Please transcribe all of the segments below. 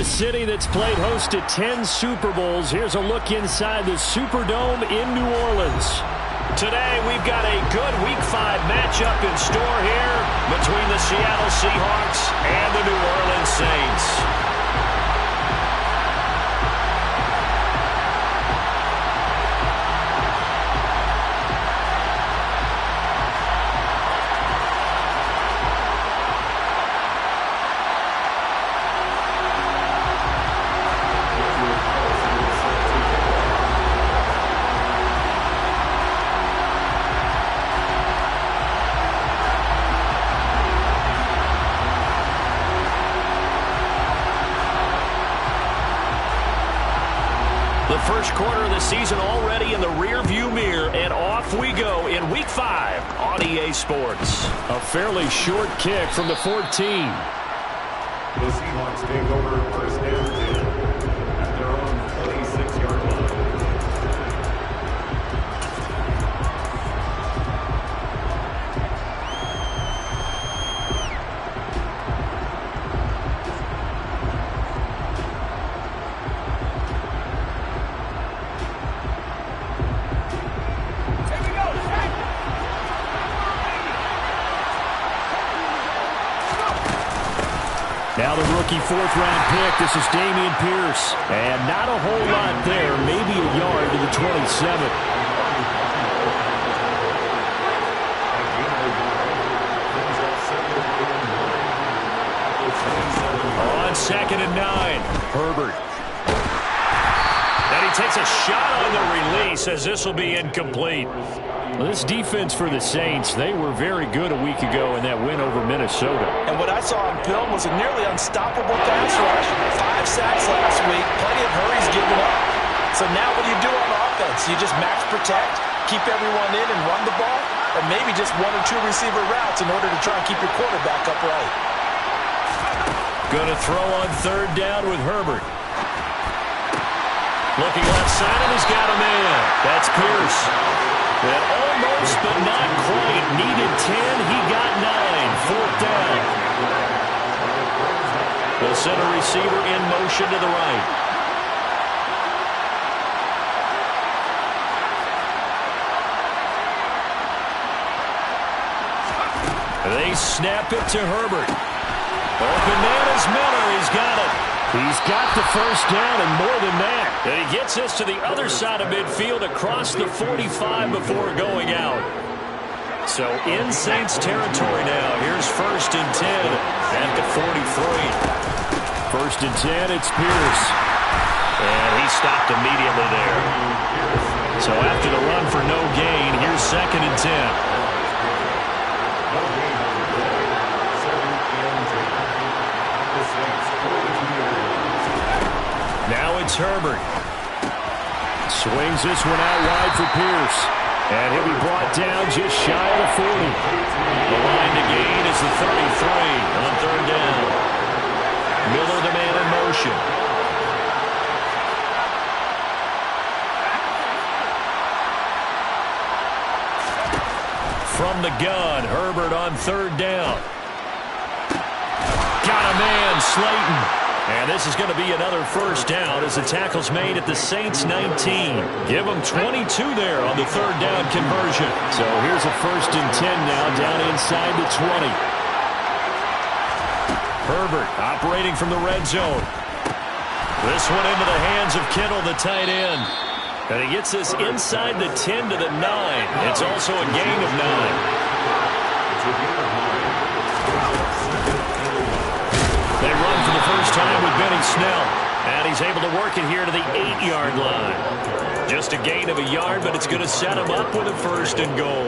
a city that's played host to 10 Super Bowls, here's a look inside the Superdome in New Orleans. Today, we've got a good Week 5 matchup in store here between the Seattle Seahawks and the New Orleans Saints. First quarter of the season already in the rearview mirror, and off we go in Week 5 on EA Sports. A fairly short kick from the 14. The Seahawks take over first down 10 at their own 26-yard line. Now the rookie fourth-round pick. This is Dameon Pierce. And not a whole lot there. Maybe a yard to the 27. On 2nd and 9. Herbert. And he takes a shot on the release as this will be incomplete. Well, this defense for the Saints, they were very good a week ago in that win over Minnesota. And what I saw on film was a nearly unstoppable pass rush. 5 sacks last week, plenty of hurries given up. So now what do you do on offense? You just max protect, keep everyone in and run the ball, or maybe just 1 or 2 receiver routes in order to try and keep your quarterback upright. Going to throw on 3rd down with Herbert. Looking left side, and he's got a man. That's Pierce. And almost, but not quite. Needed 10. He got 9. 4th down. The center receiver in motion to the right. They snap it to Herbert. Open man is Miller. He's got it. He's got the first down and more than that. And he gets us to the other side of midfield across the 45 before going out. So in Saints territory now. Here's 1st and 10 at the 43. 1st and 10, it's Pierce. And he stopped immediately there. So after the run for no gain, here's 2nd and 10. Now it's Herbert. Swings this one out wide for Pierce. And he'll be brought down just shy of the 40. The line to gain is the 33 on 3rd down. Miller the man in motion. From the gun, Herbert on 3rd down. Got a man, Slayton. And this is going to be another first down as the tackle's made at the Saints 19. Give them 22 there on the 3rd down conversion. So here's a 1st and 10 now down inside the 20. Herbert operating from the red zone. This one into the hands of Kittle, the tight end. And he gets this inside the 10 to the 9. It's also a gain of 9. They run for the first time with Benny Snell. And he's able to work it here to the 8-yard line. Just a gain of a yard, but it's going to set him up with a 1st and goal.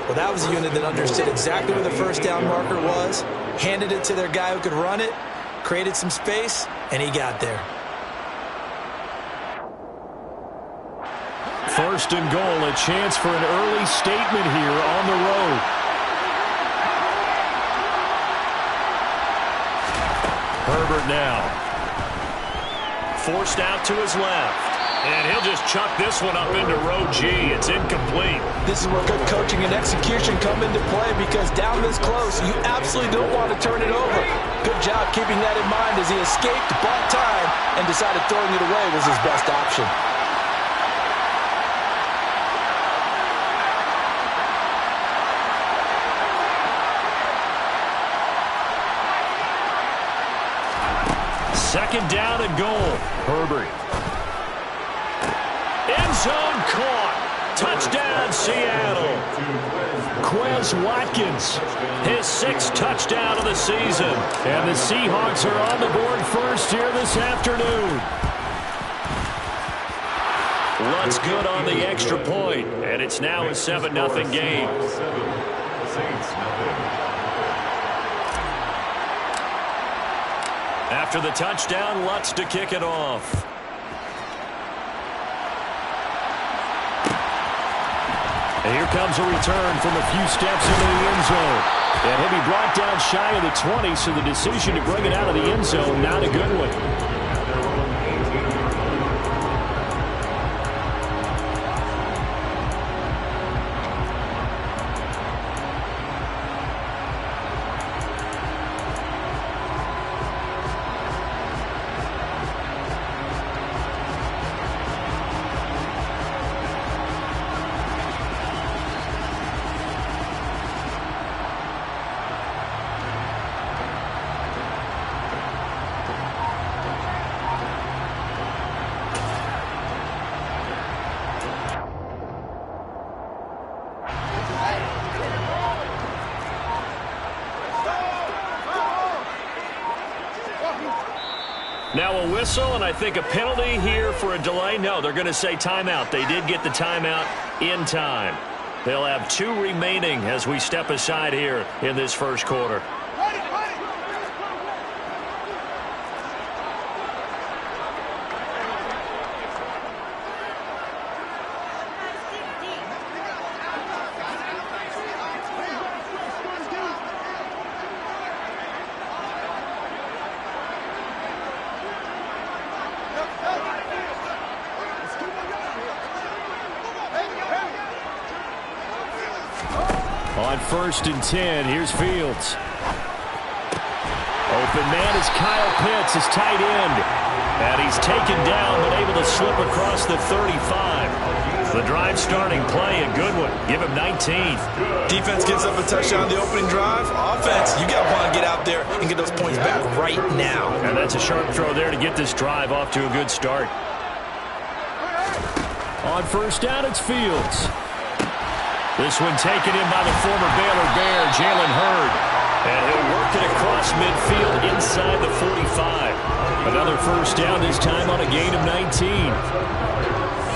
Well, that was a unit that understood exactly where the first down marker was, handed it to their guy who could run it, created some space, and he got there. 1st and goal, a chance for an early statement here on the road. Herbert now. Forced out to his left. And he'll just chuck this one up into row G. It's incomplete. This is where good coaching and execution come into play, because down this close, you absolutely don't want to turn it over. Good job keeping that in mind as he escaped, bought time, and decided throwing it away was his best option. Second down and goal. Herbert. End zone caught. Touchdown, Seattle. Quez Watkins, his 6th touchdown of the season. And the Seahawks are on the board first here this afternoon. Lutz good on the extra point, and it's now a 7-0 game. After the touchdown, Lutz to kick it off. And here comes a return from a few steps into the end zone. And he'll be brought down shy of the 20, so the decision to bring it out of the end zone, not a good one. Now a whistle, and I think a penalty here for a delay. No, they're going to say timeout. They did get the timeout in time. They'll have 2 remaining as we step aside here in this first quarter. On 1st and 10, here's Fields. Open man is Kyle Pitts, his tight end. And he's taken down, but able to slip across the 35. The drive starting play, a good one. Give him 19. Defense gives up a touchdown on the opening drive. Offense, you got to want to get out there and get those points back right now. And that's a sharp throw there to get this drive off to a good start. On 1st down, it's Fields. This one taken in by the former Baylor Bear, Jalen Hurd. And he'll work it across midfield inside the 45. Another 1st down, this time on a gain of 19.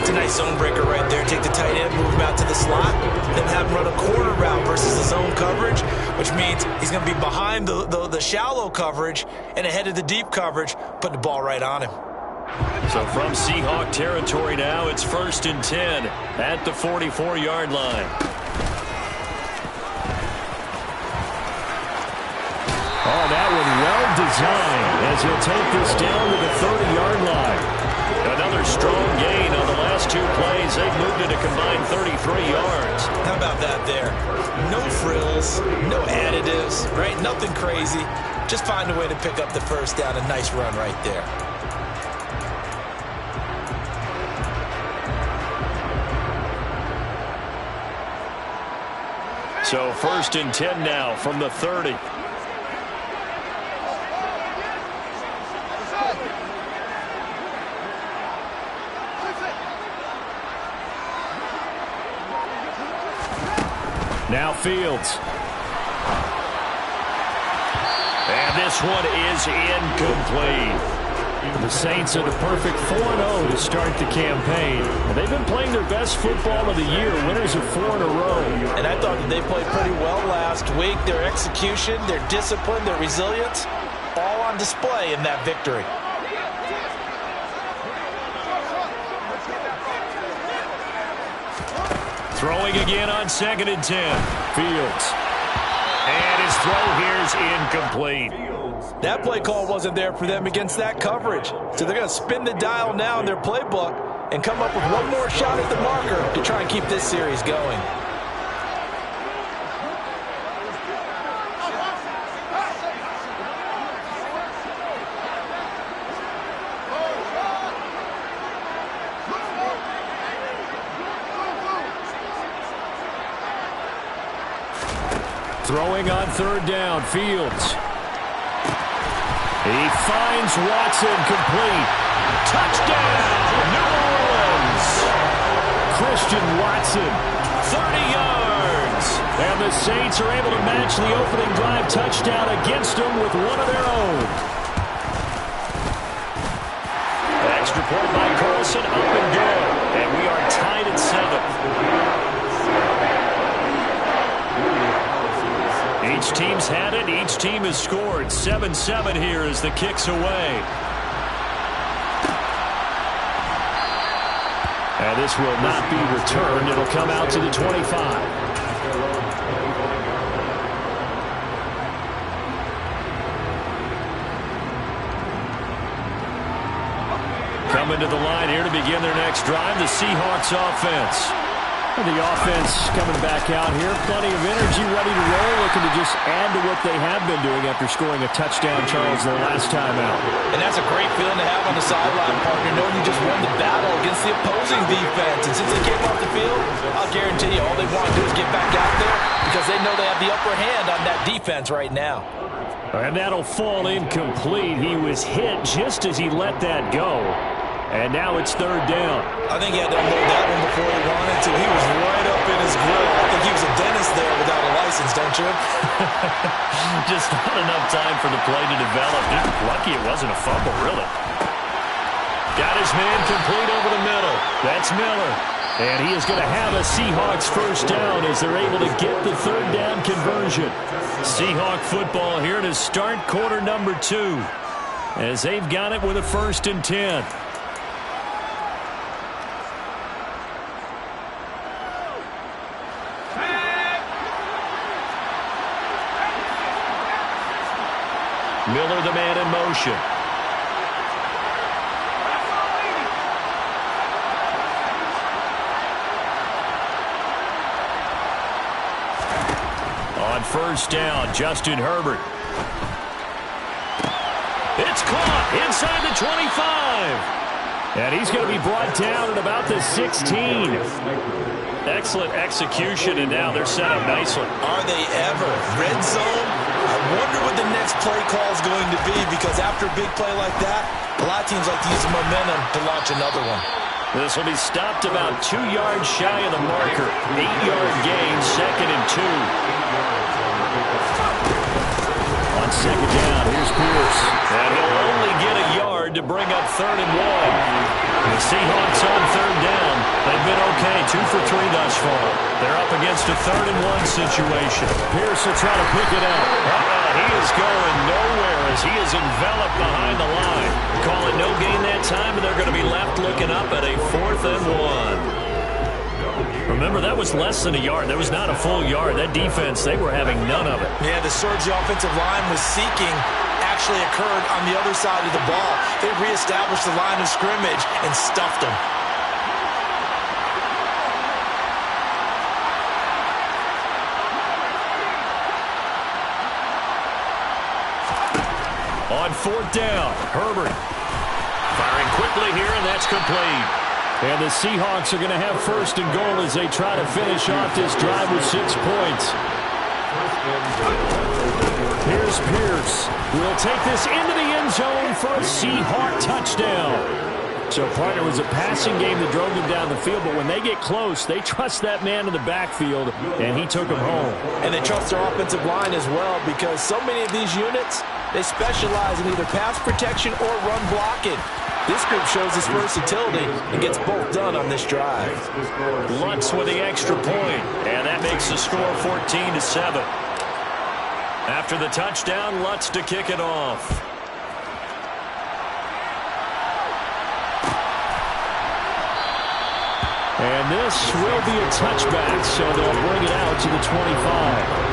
It's a nice zone breaker right there. Take the tight end, move him out to the slot, then have him run a quarter route versus the zone coverage, which means he's going to be behind the shallow coverage and ahead of the deep coverage, put the ball right on him. So from Seahawk territory now, it's 1st and 10 at the 44-yard line. Oh, that one well designed as he'll take this down to the 30-yard line. Another strong gain on the last 2 plays. They've moved it a combined 33 yards. How about that there? No frills, no additives, right? Nothing crazy. Just find a way to pick up the 1st down. A nice run right there. So 1st and 10 now from the 30. Now Fields. And this one is incomplete. The Saints are the perfect 4-0 to start the campaign. And they've been playing their best football of the year, winners of 4 in a row. And I thought that they played pretty well last week. Their execution, their discipline, their resilience, all on display in that victory. Throwing again on 2nd and 10. Fields. And his throw here is incomplete. That play call wasn't there for them against that coverage. So they're going to spin the dial now in their playbook and come up with one more shot at the marker to try and keep this series going. Throwing on third down, Fields. He finds Watson complete. Touchdown, New Orleans. Christian Watson, 30 yards. And the Saints are able to match the opening drive touchdown against them with one of their own. Extra point by Carlson, up and good. And we are tied at 7. Each team's had it. Each team has scored. 7-7 here as the kick's away. And this will not be returned. It'll come out to the 25. Coming to the line here to begin their next drive, the Seahawks offense. The offense coming back out here. Plenty of energy, ready to roll, looking to just add to what they have been doing after scoring a touchdown, Charles, their last time out. And that's a great feeling to have on the sideline, partner, knowing you just won the battle against the opposing defense. And since they came off the field, I'll guarantee you all they want to do is get back out there because they know they have the upper hand on that defense right now. And that'll fall incomplete. He was hit just as he let that go. And now it's third down. I think he had to unload that one before he wanted to. He was right up in his grill. I think he was a dentist there without a license, don't you? Just not enough time for the play to develop. Lucky it wasn't a fumble, really. Got his man complete over the middle. That's Miller. And he is going to have a Seahawks first down as they're able to get the third down conversion. Seahawk football here to start quarter number 2 as they've got it with a 1st and 10. Miller, the man in motion. On first down, Justin Herbert. It's caught inside the 25. And he's going to be brought down at about the 16. Excellent execution, and now they're set up nicely. Are they ever? Red zone? I wonder what the next play call is going to be because after a big play like that, a lot of teams like to use the momentum to launch another one. This will be stopped about 2 yards shy of the marker. 8-yard gain, 2nd and 2. On second down, here's Pierce. And he'll only get a yard to bring up 3rd and 1. The Seahawks on third down. They've been okay, 2 for 3 thus far. They're up against a 3rd and 1 situation. Pierce will try to pick it up. He is going nowhere as he is enveloped behind the line. Call it no gain that time, and they're going to be left looking up at a 4th and 1. Remember, that was less than a yard. That was not a full yard. That defense, they were having none of it. Yeah, the surge the offensive line was seeking actually occurred on the other side of the ball. They reestablished the line of scrimmage and stuffed them. On 4th down, Herbert firing quickly here, and that's complete. And the Seahawks are going to have 1st and goal as they try to finish off this drive with 6 points. Here's Pierce. We'll take this into the end zone for a Seahawk touchdown. So, partner, it was a passing game that drove them down the field, but when they get close, they trust that man in the backfield, and he took them home. And they trust their offensive line as well because so many of these units, they specialize in either pass protection or run blocking. This group shows its versatility and gets both done on this drive. Lutz with the extra point, and that makes the score 14-7. After the touchdown, Lutz to kick it off. And this will be a touchback, so they'll bring it out to the 25.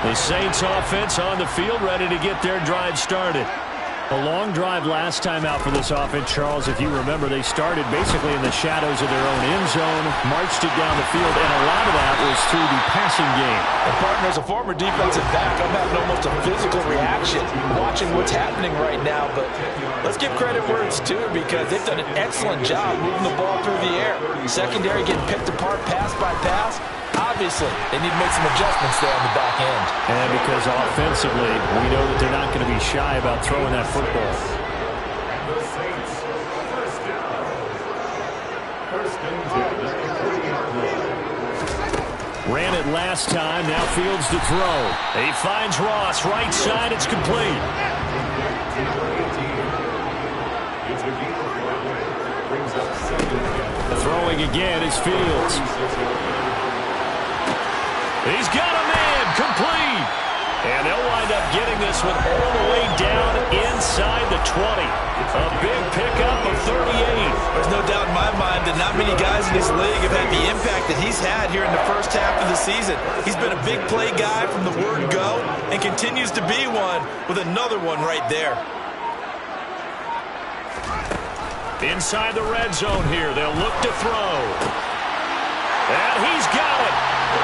The Saints offense on the field, ready to get their drive started. A long drive last time out for this offense, Charles. If you remember, they started basically in the shadows of their own end zone, marched it down the field, and a lot of that was through the passing game. And partner, as a former defensive back, I'm having almost a physical reaction watching what's happening right now. But let's give credit where it's due, because they've done an excellent job moving the ball through the air. Secondary getting picked apart pass by pass. Obviously, they need to make some adjustments there on the back end. And because offensively, we know that they're not going to be shy about throwing that football. And the Saints, first down. First and 10 at the 30-yard line. Ran it last time, now Fields to throw. He finds Ross, right side, it's complete. Number 18. It's a keeper play. Brings up 7. Throwing again is Fields. He's got a man, complete. And they'll wind up getting this one all the way down inside the 20. A big pickup of 38. There's no doubt in my mind that not many guys in this league have had the impact that he's had here in the first half of the season. He's been a big play guy from the word go and continues to be one with another one right there. Inside the red zone here, they'll look to throw. And he's got it.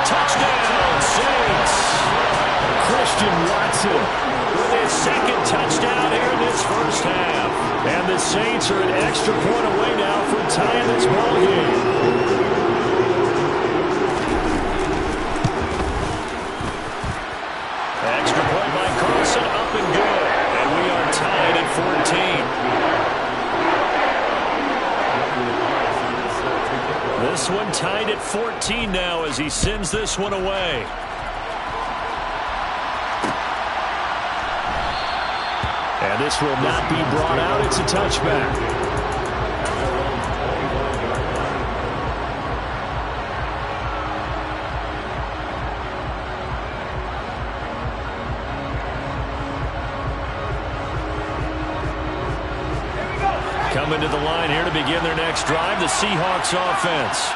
Touchdown, Saints. Christian Watson with his second touchdown here in this first half. And the Saints are an extra point away now from tying this ball game. Extra point by Carson, up and good. And we are tied at 14. This one tied at 14 now as he sends this one away. And this will not be brought out. It's a touchback. Coming to the line here to begin their next drive, the Seahawks offense.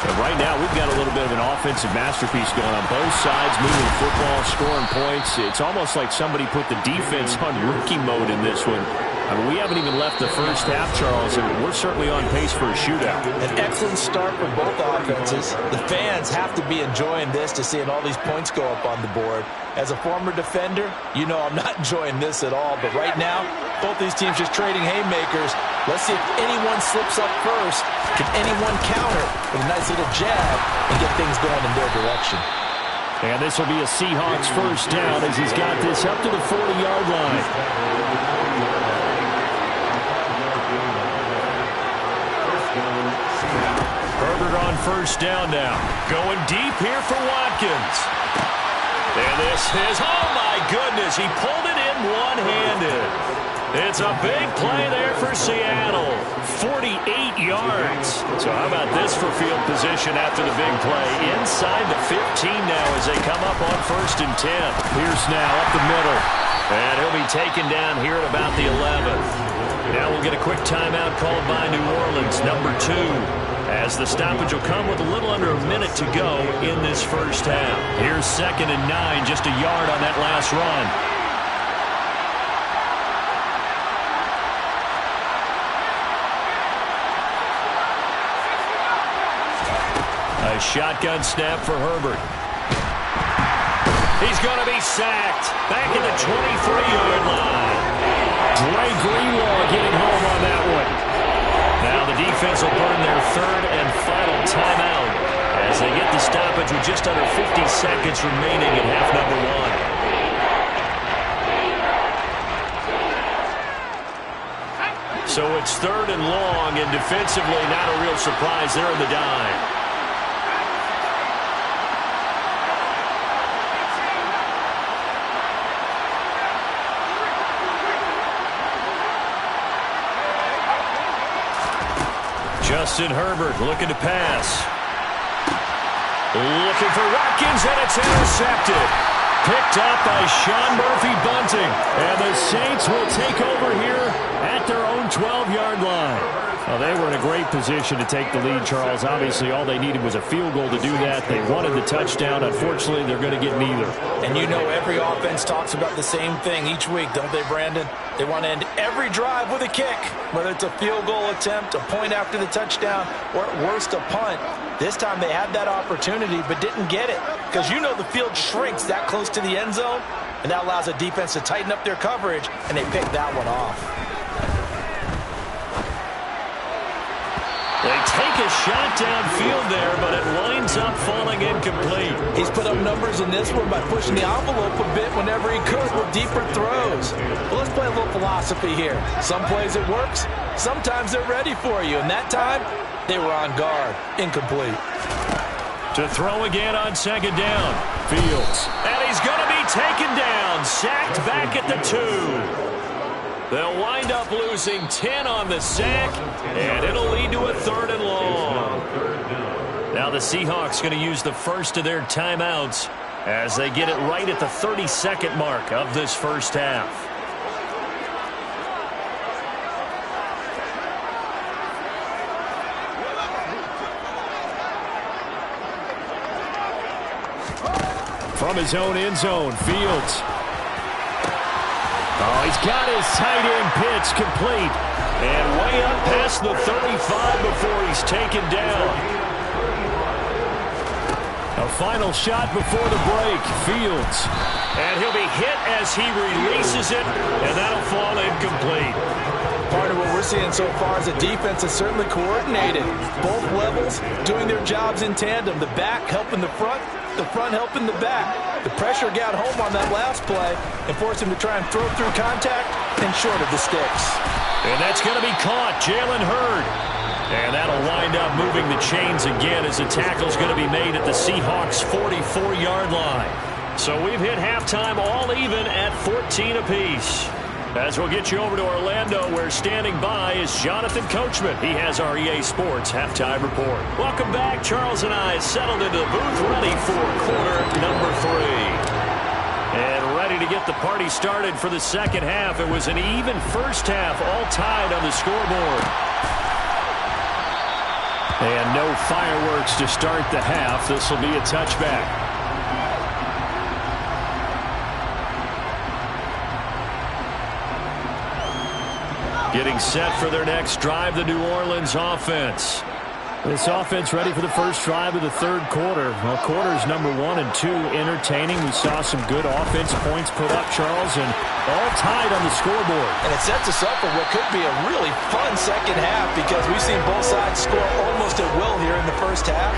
And right now, we've got a little bit of an offensive masterpiece going on both sides, moving the football, scoring points. It's almost like somebody put the defense on rookie mode in this one. I mean, we haven't even left the first half, Charles, and we're certainly on pace for a shootout. An excellent start for both offenses. The fans have to be enjoying this to seeing all these points go up on the board. As a former defender, you know I'm not enjoying this at all. But right now, both these teams just trading haymakers. Let's see if anyone slips up first. Can anyone counter with a nice little jab and get things going in their direction? And this will be a Seahawks first down as he's got this up to the 40-yard line. Herbert on first down now. Going deep here for Watkins. And this is, oh my goodness, he pulled it in one-handed. It's a big play there for Seattle. 48 yards. So how about this for field position after the big play? Inside the 15 now as they come up on 1st and 10. Pierce now up the middle. And he'll be taken down here at about the 11. Now we'll get a quick timeout called by New Orleans, number 2. As the stoppage will come with a little under a minute to go in this first half. Here's 2nd and 9, just a yard on that last run. A shotgun snap for Herbert. He's going to be sacked. Back at the 23-yard line. Dre Greenlaw getting home on that one. Now the defense will burn their 3rd and final timeout as they get the stoppage with just under 50 seconds remaining in half number 1. So it's 3rd and long, and defensively not a real surprise. They're in the dime. Justin Herbert looking to pass. Looking for Watkins, and it's intercepted. Picked up by Sean Murphy-Bunting. And the Saints will take over here at at their own 12-yard line. Well, they were in a great position to take the lead, Charles. Obviously, all they needed was a field goal to do that. They wanted the touchdown. Unfortunately, they're going to get neither. And you know every offense talks about the same thing each week, don't they, Brandon? They want to end every drive with a kick, whether it's a field goal attempt, a point after the touchdown, or at worst, a punt. This time they had that opportunity but didn't get it because you know the field shrinks that close to the end zone, and that allows a defense to tighten up their coverage, and they picked that one off. They take a shot downfield there, but it winds up falling incomplete. He's put up numbers in this one by pushing the envelope a bit whenever he could with deeper throws. Well, let's play a little philosophy here. Some plays it works, sometimes they're ready for you, and that time they were on guard. Incomplete. To throw again on second down. Fields. And he's going to be taken down. Sacked back at the 2. They'll wind up losing 10 on the sack, and it'll lead to a 3rd and long. Now the Seahawks going to use the first of their timeouts as they get it right at the 32nd mark of this first half. From his own end zone, Fields. Oh, he's got his tight end pitch complete. And way up past the 35 before he's taken down. A final shot before the break. Fields. And he'll be hit as he releases it, and that'll fall incomplete. Part of what we're seeing so far is the defense is certainly coordinated. Both levels doing their jobs in tandem. The back helping the front helping the back. The pressure got home on that last play and forced him to try and throw through contact and short of the sticks. And that's going to be caught. Jalen Hurd. And that'll wind up moving the chains again as the tackle's going to be made at the Seahawks' 44-yard line. So we've hit halftime all even at 14 apiece. As we'll get you over to Orlando, where standing by is Jonathan Coachman. He has our EA Sports Halftime Report. Welcome back. Charles and I settled into the booth, ready for quarter number 3. And ready to get the party started for the second half. It was an even first half, all tied on the scoreboard. And no fireworks to start the half. This will be a touchback. Getting set for their next drive, the New Orleans offense. This offense ready for the first drive of the third quarter. Well, quarters number 1 and 2 entertaining. We saw some good offense points put up, Charles, and all tied on the scoreboard. And it sets us up for what could be a really fun second half because we've seen both sides score almost at will here in the first half.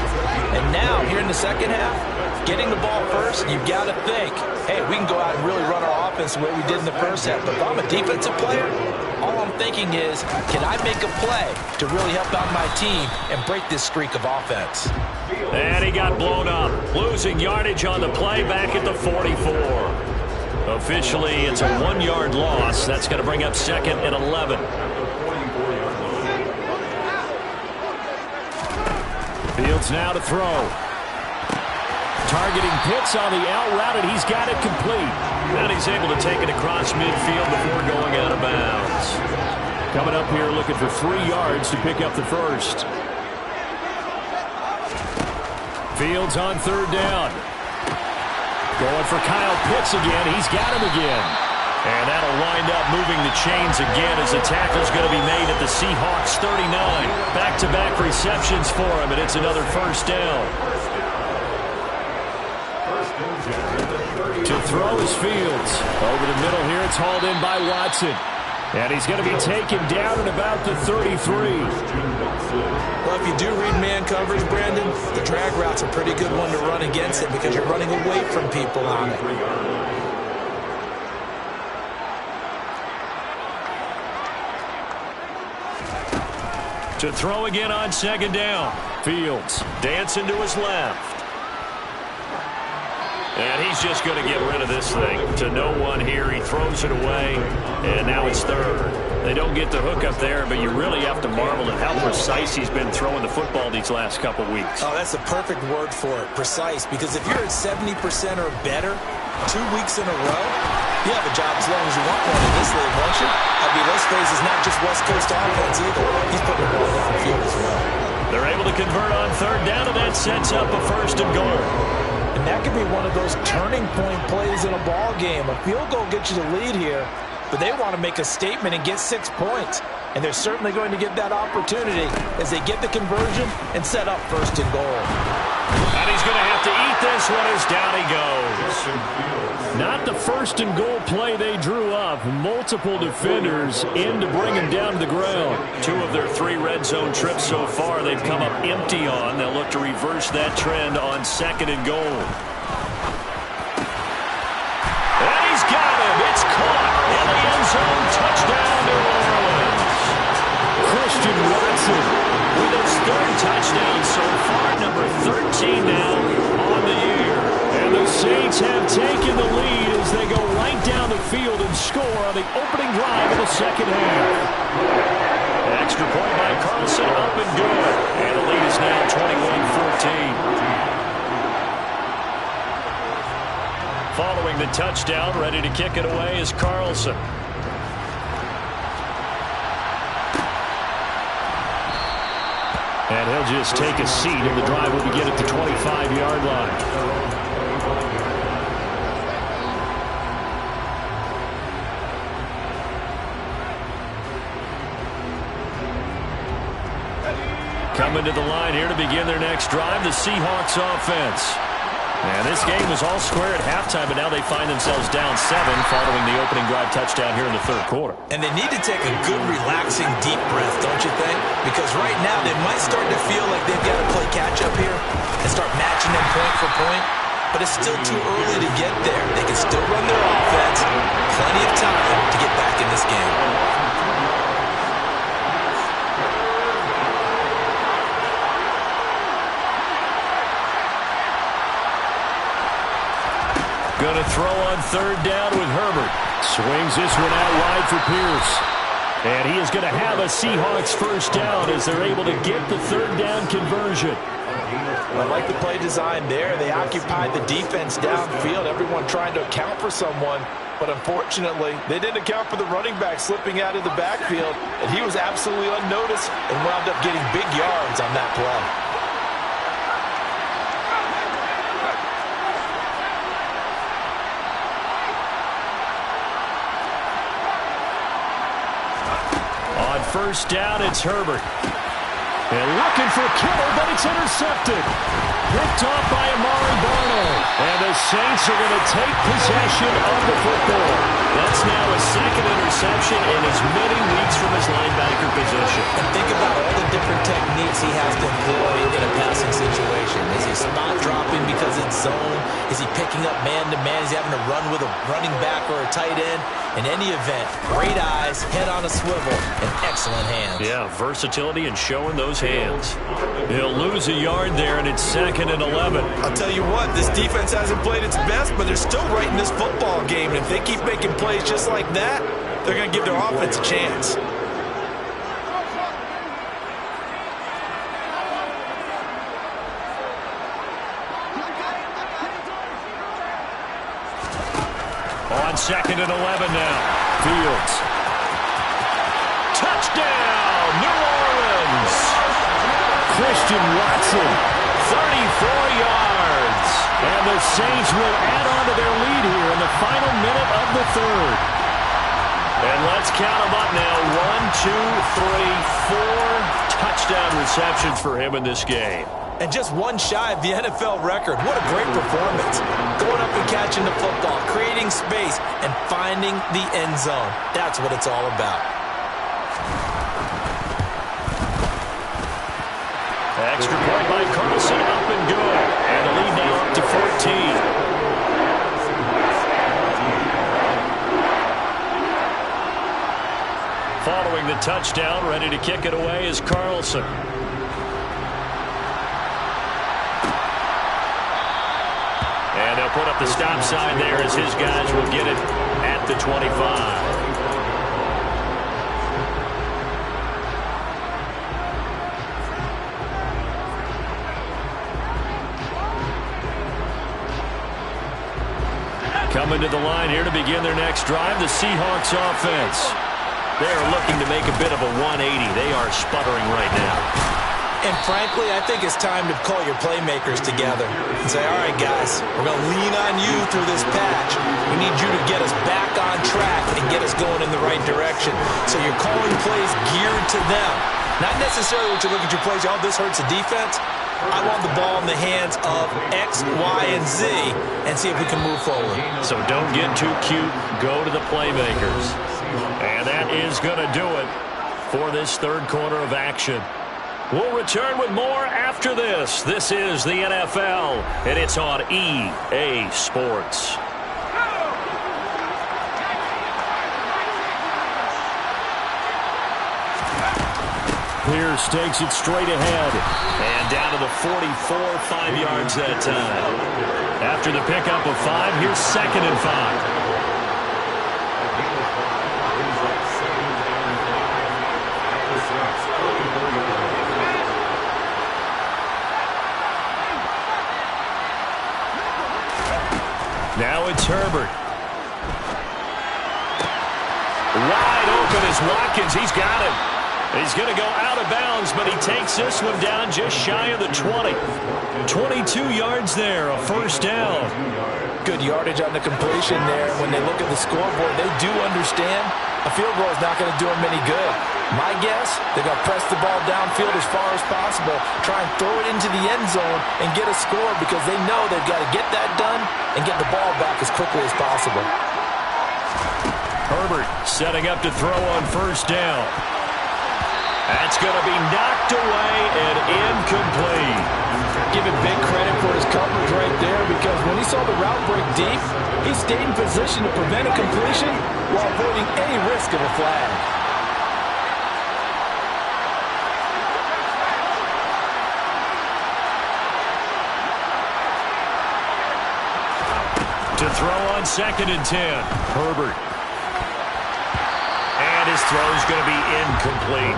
And now, here in the second half, getting the ball first, you've got to think, hey, we can go out and really run our offense the way we did in the first half. But if I'm a defensive player, all I'm thinking is, can I make a play to really help out my team and break this streak of offense? And he got blown up. Losing yardage on the play back at the 44. Officially, it's a 1-yard loss. That's going to bring up 2nd and 11. Fields now to throw. Targeting Pitts on the out route, and he's got it complete. And he's able to take it across midfield before going out of bounds. Coming up here looking for 3 yards to pick up the first. Fields on 3rd down. Going for Kyle Pitts again. He's got him again. And that'll wind up moving the chains again as the tackle's going to be made at the Seahawks' 39. Back-to-back receptions for him, and it's another first down. To throw is Fields. Over the middle here, it's hauled in by Watson. And he's going to be taken down at about the 33. Well, if you do read man coverage, Brandon, the drag route's a pretty good one to run against it because you're running away from people on it. To throw again on 2nd down. Fields dancing to his left. And he's just going to get rid of this thing to no one here. He throws it away, and now it's 3rd. They don't get the hook up there, but you really have to marvel at how precise he's been throwing the football these last couple weeks. Oh, that's the perfect word for it, precise, because if you're at 70% or better 2 weeks in a row, You have a job as long as you want one in this league, won't you? I mean, let's face it, it's not just West Coast offense either. He's putting the ball downfield as well. They're able to convert on third down, and that sets up a first and goal. And that could be one of those turning point plays in a ball game. A field goal gets you the lead here, but they want to make a statement and get 6 points. And they're certainly going to get that opportunity as they get the conversion and set up first and goal. And he's going to have to eat this one as down he goes. Not the first and goal play they drew up. Multiple defenders in to bring him down to the ground. 2 of their 3 red zone trips so far they've come up empty on. They'll look to reverse that trend on second and goal. And he's got him. It's caught in the end zone. Touchdown, New Orleans. Christian Watson with his 3rd touchdown so far, number 13 now on the year. And the Saints have taken the lead as they go right down the field and score on the opening drive of the second half. Extra point by Carlson, up and good. And the lead is now 21-14. Following the touchdown, ready to kick it away is Carlson. And he'll just take a seat, and the drive will begin at the 25-yard line. Coming to the line here to begin their next drive, the Seahawks offense. And this game was all square at halftime, but now they find themselves down 7 following the opening drive touchdown here in the 3rd quarter. And they need to take a good, relaxing, deep breath, don't you think? Because right now they might start to feel like they've got to play catch-up here and start matching them point for point. But it's still too early to get there. They can still run their offense. Plenty of time to get back in this game. Going to throw on third down with Herbert. Swings this one out wide for Pierce. And he is going to have a Seahawks first down as they're able to get the third down conversion. I like the play design there. They occupied the defense downfield, everyone trying to account for someone. But unfortunately, they didn't account for the running back slipping out of the backfield. And he was absolutely unnoticed and wound up getting big yards on that play. First down, it's Herbert. And looking for Kittle, but it's intercepted. Picked off by Amari Barno. And the Saints are going to take possession of the football. That's now a 2nd interception in as many weeks from his linebacker position. And think about all the different techniques he has to employ in a passing situation. Is he spot dropping because it's zone? Is he picking up man-to-man? Is he having to run with a running back or a tight end? In any event, great eyes, head on a swivel, and excellent hands. Yeah, versatility and showing those hands. He'll lose a yard there, and it's 2nd and 11. I'll tell you what, this defense hasn't played its best, but they're still right in this football game. And if they keep making plays just like that, they're going to give their offense a chance. On 2nd and 11 now. Fields. Touchdown, New Orleans. Christian Watson, 34 yards. And the Saints will add on to their lead here in the final minute of the 3rd. And let's count them up now. 1, 2, 3, 4 touchdown receptions for him in this game. And just one shy of the NFL record. What a great performance. Going up and catching the football, creating space, and finding the end zone. That's what it's all about. Extra point by Carlson, up and good. And the lead now up to 14. Following the touchdown, ready to kick it away is Carlson. And they'll put up the stop sign there as his guys will get it at the 25. Coming to the line here to begin their next drive, the Seahawks offense. They are looking to make a bit of a 180. They are sputtering right now. And frankly, I think it's time to call your playmakers together and say, all right, guys, we're going to lean on you through this patch. We need you to get us back on track and get us going in the right direction. So you're calling plays geared to them. Not necessarily what you look at your plays, oh, this hurts the defense. I want the ball in the hands of X, Y, and Z and see if we can move forward. So don't get too cute. Go to the playmakers. And that is going to do it for this third quarter of action. We'll return with more after this. This is the NFL, and it's on EA Sports. Pierce takes it straight ahead. And down to the 44, 5 yards that time. After the pickup of 5, here's 2nd and 5. Now it's Herbert. Wide open is Watkins. He's got it. He's going to go out of bounds, but he takes this one down just shy of the 20. 22 yards there, a first down. Good yardage on the completion there. When they look at the scoreboard, they do understand a field goal is not going to do them any good. My guess, they're going to press the ball downfield as far as possible, try and throw it into the end zone and get a score because they know they've got to get that done and get the ball back as quickly as possible. Herbert setting up to throw on first down. That's going to be knocked away and incomplete. Giving big credit for his coverage right there because when he saw the route break deep, he stayed in position to prevent a completion while avoiding any risk of a flag. To throw on 2nd and 10, Herbert. And his throw is going to be incomplete.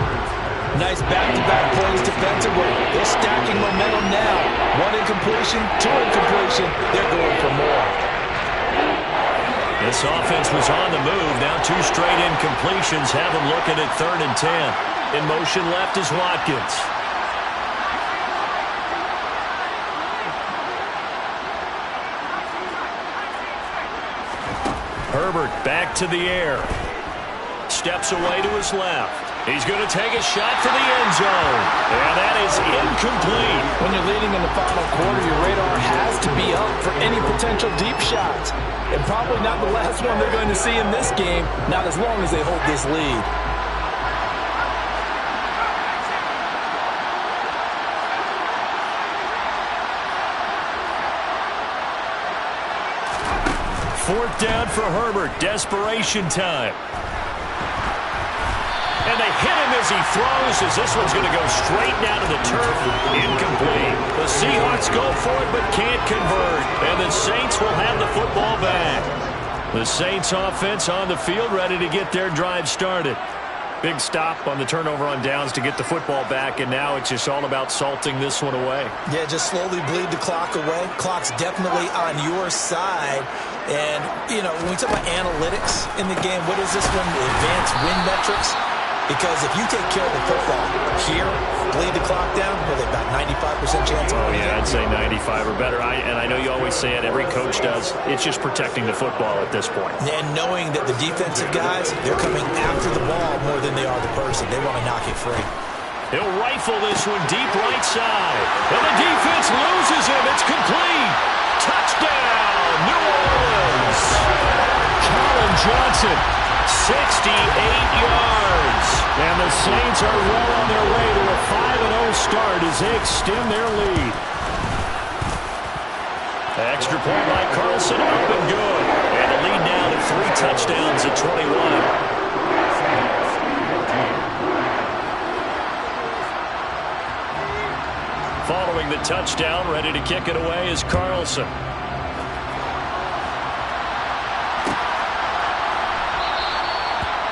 Nice back-to-back plays defensively. They're stacking momentum now. 1 incompletion, 2 incompletion. They're going for more. This offense was on the move. Now 2 straight incompletions have them looking at 3rd and 10. In motion left is Watkins. Herbert back to the air. Steps away to his left. He's going to take a shot for the end zone. And that is incomplete. When you're leading in the final quarter, your radar has to be up for any potential deep shots. And probably not the last one they're going to see in this game, not as long as they hold this lead. Fourth down for Herbert. Desperation time. And they hit him as he throws, as this one's going to go straight down to the turf. Incomplete. The Seahawks go for it but can't convert. And the Saints will have the football back. The Saints offense on the field ready to get their drive started. Big stop on the turnover on downs to get the football back, and now it's just all about salting this one away. Yeah, just slowly bleed the clock away. Clock's definitely on your side. And, you know, when we talk about analytics in the game, what is this one? The advanced win metrics? Because if you take care of the football here, bleed the clock down, well, they've got 95% chance of winning. Oh, yeah, I'd say 95 or better. And I know you always say it, every coach does. It's just protecting the football at this point. And knowing that the defensive guys, they're coming after the ball more than they are the person. They want to knock it free. He'll rifle this one deep right side. And the defense loses him. It's complete. Touchdown, New Orleans. Colin Johnson, 68 yards. And the Saints are well on their way to a 5-0 start as they extend their lead. Extra point by Carlson, up and good. And the lead now to 3 touchdowns at 21. Following the touchdown, ready to kick it away is Carlson.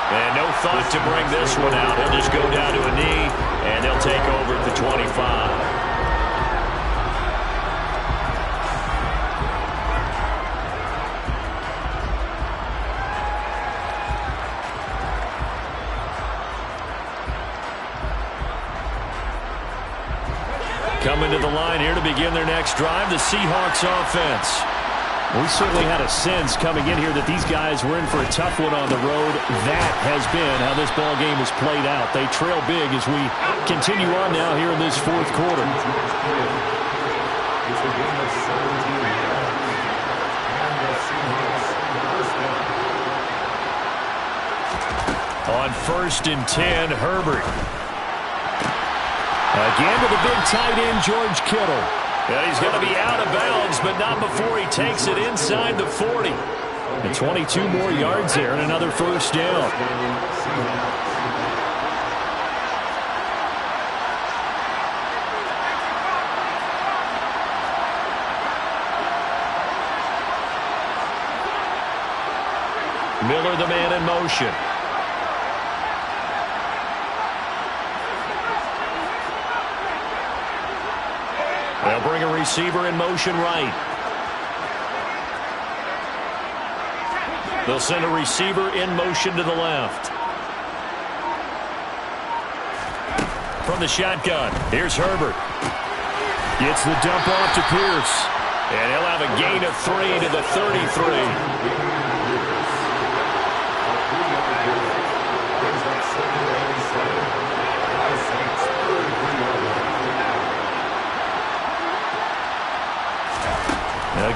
And no thought to bring this one out. He'll just go down to a knee, and they'll take over at the 25. coming to the line here to begin their next drive, the Seahawks offense. We certainly had a sense coming in here that these guys were in for a tough one on the road. That has been how this ball game has played out. They trail big as we continue on now here in this fourth quarter. It's a game of 17 yards. And the Seahawks first down. On 1st and 10, Herbert. Again to the big tight end, George Kittle. And he's going to be out of bounds, but not before he takes it inside the 40. And 22 more yards there and another first down. Miller, the man in motion. They'll bring a receiver in motion right. They'll send a receiver in motion to the left. From the shotgun, here's Herbert. Gets the dump off to Pierce. And he'll have a gain of 3 to the 33.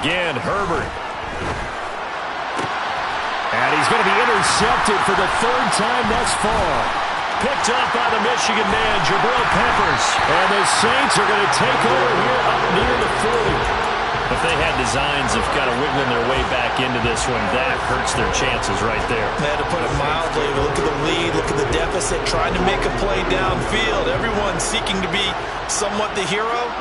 Again, Herbert. And he's going to be intercepted for the 3rd time thus far. Picked up by the Michigan man, Jabril Peppers. And the Saints are going to take over here up near the 40. If they had designs of kind of wiggling their way back into this one, that hurts their chances right there. They had to put it mildly. Look at the lead. Look at the deficit. Trying to make a play downfield. Everyone seeking to be somewhat the hero.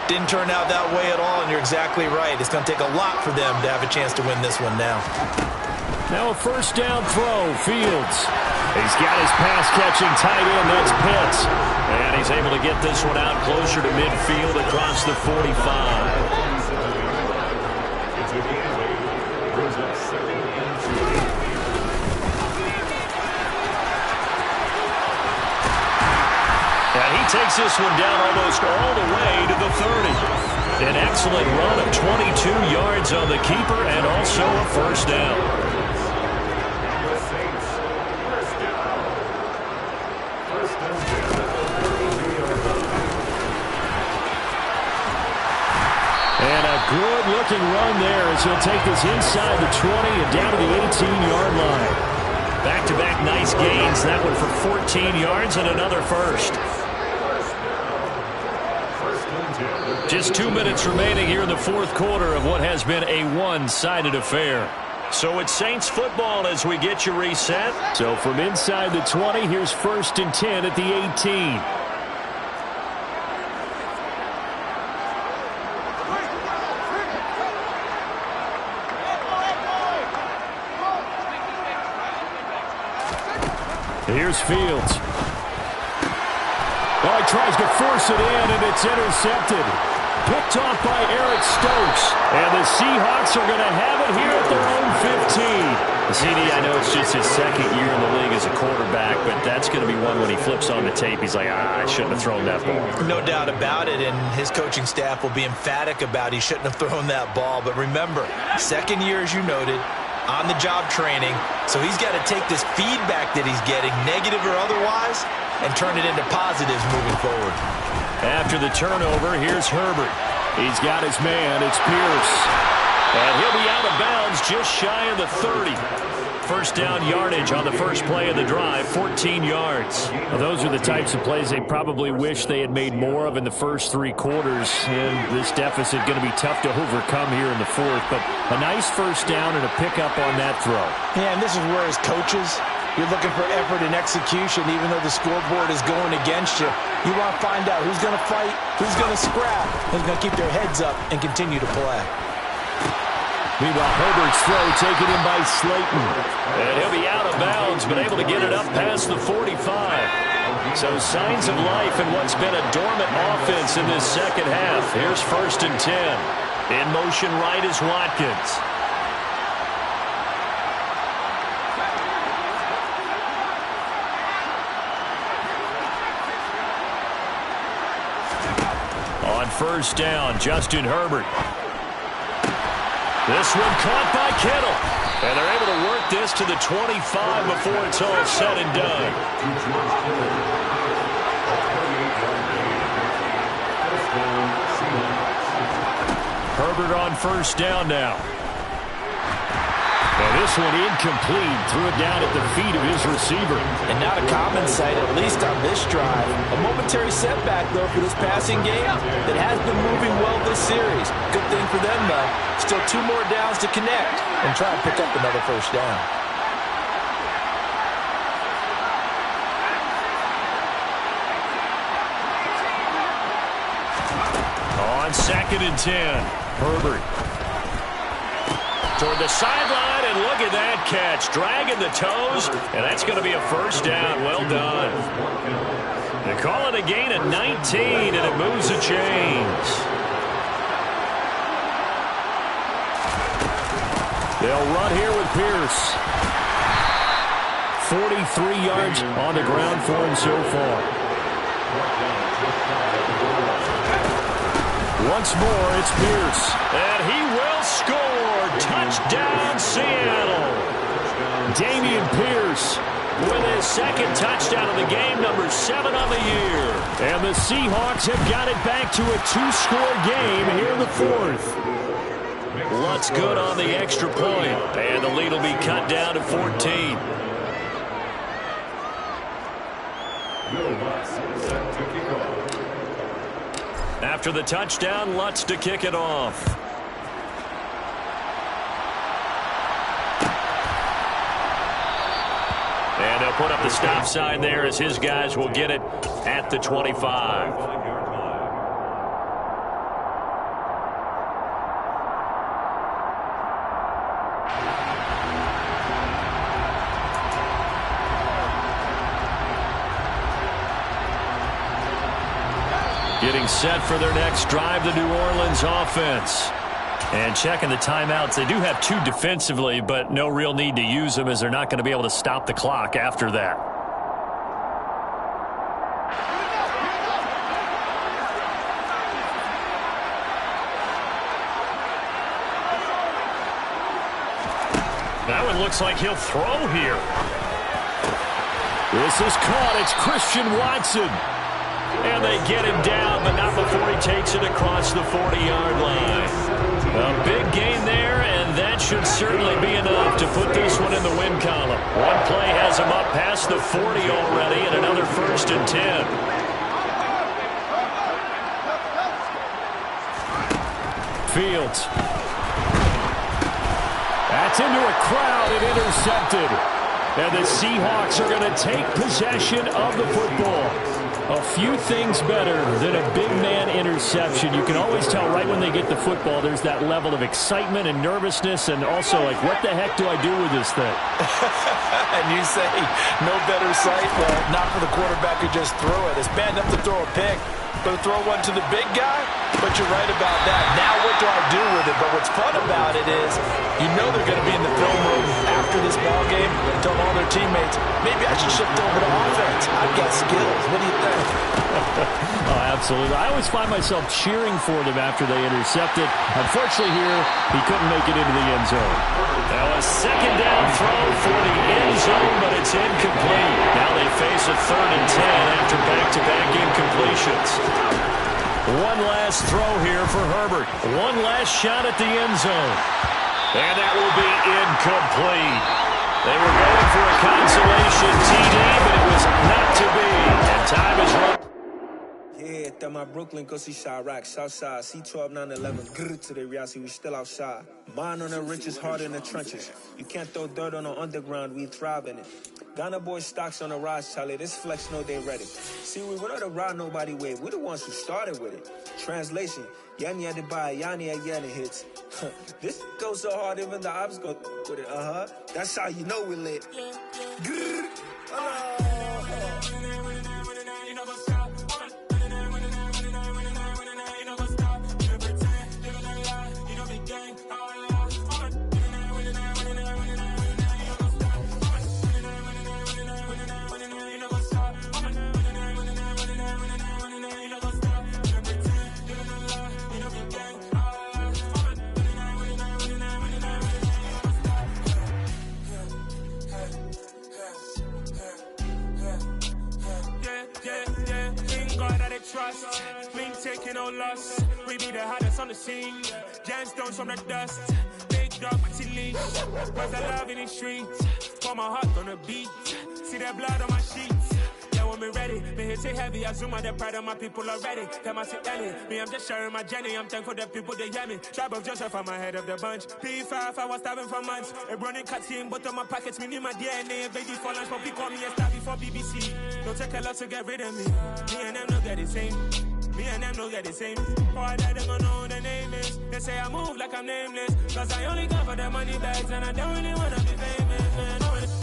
Didn't turn out that way at all, and you're exactly right. It's going to take a lot for them to have a chance to win this one now. Now a first down throw, Fields. He's got his pass-catching tight end, that's Pitts. And he's able to get this one out closer to midfield across the 45. And he takes this one down almost all the way to the 30. An excellent run of 22 yards on the keeper and also a first down. And a good-looking run there as he'll take this inside the 20 and down to the 18-yard line. Back-to-back nice gains. That one for 14 yards and another first. Just 2 minutes remaining here in the fourth quarter of what has been a one-sided affair. So it's Saints football as we get you reset. So from inside the 20, here's 1st and 10 at the 18. Here's Fields. Oh, he tries to force it in, and it's intercepted. Picked off by Eric Stokes. And the Seahawks are going to have it here at their own 15. CD, I know it's just his 2nd year in the league as a quarterback, but that's going to be one when he flips on the tape. He's like, I shouldn't have thrown that ball. No doubt about it, and his coaching staff will be emphatic about he shouldn't have thrown that ball. But remember, 2nd year, as you noted, on-the-job training. So he's got to take this feedback that he's getting, negative or otherwise, and turn it into positives moving forward. After the turnover, here's Herbert. He's got his man. It's Pierce. And he'll be out of bounds just shy of the 30. First down yardage on the first play of the drive, 14 yards. Well, those are the types of plays they probably wish they had made more of in the first 3 quarters. And this deficit going to be tough to overcome here in the fourth. But a nice first down and a pickup on that throw. Yeah, and this is where as coaches, you're looking for effort and execution, even though the scoreboard is going against you. You want to find out who's going to fight, who's going to scrap, who's going to keep their heads up and continue to play. Meanwhile, Herbert's throw taken in by Slayton. And he'll be out of bounds, but able to get it up past the 45. So signs of life in what's been a dormant offense in this second half. Here's 1st and 10. In motion right is Watkins. On first down. Justin Herbert. This one caught by Kittle. And they're able to work this to the 25 before it's all said and done. Herbert on first down now. And this one incomplete. Threw it down at the feet of his receiver. And not a common sight, at least on this drive. A momentary setback, though, for this passing game that has been moving well this series. Good thing for them, though. Still 2 more downs to connect and try and pick up another first down. On 2nd and 10, Herbert. Toward the sideline, and look at that catch. Dragging the toes, and that's going to be a first down. Well done. They call it a gain of 19, and it moves the chains. They'll run here with Pierce. 43 yards on the ground for him so far. Once more, it's Pierce. And he will score. Touchdown, Seattle. Damian Pierce with his 2nd touchdown of the game, number 7 on the year. And the Seahawks have got it back to a 2-score game here in the 4th. Lutz good on the extra point. And the lead will be cut down to 14. After the touchdown, Lutz to kick it off. And they'll put up the stop sign there as his guys will get it at the 25. Getting set for their next drive, the New Orleans offense. And checking the timeouts. They do have 2 defensively, but no real need to use them as they're not going to be able to stop the clock after that. That one looks like he'll throw here. This is caught. It's Christian Watson. And they get him down, but not before he takes it across the 40-yard line. A big gain there, and that should certainly be enough to put this one in the win column. One play has him up past the 40 already, and another 1st and 10. Fields. That's into a crowd and intercepted. And the Seahawks are going to take possession of the football. A few things better than a big man interception. You can always tell right when they get the football, there's that level of excitement and nervousness, and also like, what the heck do I do with this thing? And you say, no better sight? Well, not for the quarterback who just threw it. It's bad enough to throw a pick, but to throw one to the big guy? But you're right about that. Now what do I do with it? But what's fun about it is, you know they're going to be in the film room after this ball game and tell all their teammates, maybe I should shift over to offense. I've got skills. What do you think? Oh, absolutely. I always find myself cheering for them after they intercept it. Unfortunately here, he couldn't make it into the end zone. Now a 2nd down throw for the end zone, but it's incomplete. Now they face a 3rd and 10 after back-to-back incompletions. One last throw here for Herbert. One last shot at the end zone. And that will be incomplete. They were going for a consolation TD, but it was not to be. And time is run. Yeah, that my Brooklyn, go see Chirac, Southside, C12, 911, grrr to the reality, we still outside. Mine on the richest, heart in the trenches. You can't throw dirt on the underground, we thrive in it. Ghana boys stocks on the rise, Charlie, this flex know they ready. See, we were not the ride nobody with, we the ones who started with it. Translation, Yanni had to buy, Yanni had Yanni hits. This goes so hard, even the ops go with it, That's how you know we lit. Grrr, fast on the scene. Gemstones from the dust. Big dog, chili. Where's the love in the streets? Pour my heart on the beat. See that blood on my sheets. Yeah, when me ready, me hit it heavy. I zoom out the pride of my people already. Them I sit early. Me, I'm just sharing my journey. I'm thankful the people they hear me. Tribe of Joseph, I'm ahead of the bunch. P5, I was starving for months. A running cutscene, but on my pockets, me need my DNA. Baby for lunch, but call me a star before BBC. Don't take a lot to get rid of me. Me and them don't get the same. Me and them don't get the same. Before I die, they gon' know who the name is. They say I move like I'm nameless. Cause I only come for the money bags and I don't really wanna be famous.